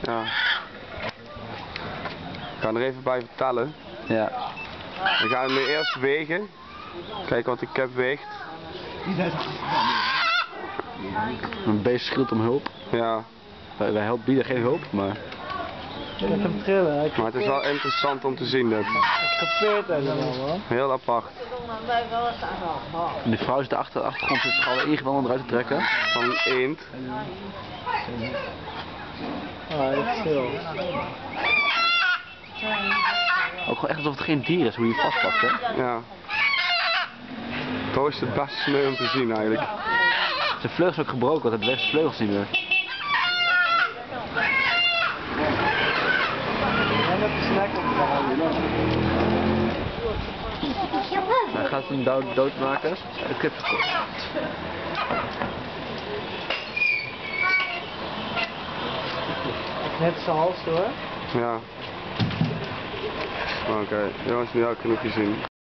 Ja. Ik ga er even bij vertellen. Ja. We gaan hem nu eerst wegen. Kijken wat de cap weegt. Een beest schreeuwt om hulp. Ja. Wij bieden geen hulp, maar... Ik heb hem trillen. Maar het is wel interessant om te zien dit. Ik gepeerd helemaal, man. Heel apart. En die vrouw zit de achtergrond zit zich al ingewanden eruit te trekken. Van een eend. Ah, dat is stil. Ook gewoon echt alsof het geen dier is, hoe je het vastpakt, hè. Ja. Toch is het best sneu om te zien eigenlijk. Zijn vleugels is ook gebroken, want het beweegt zijn vleugels niet meer. En met de snack op. Hij gaat hem doodmaken. Een kip verkocht. Net zijn hals door. Ja. Oké, jongens, nu heb ik genoeg gezien.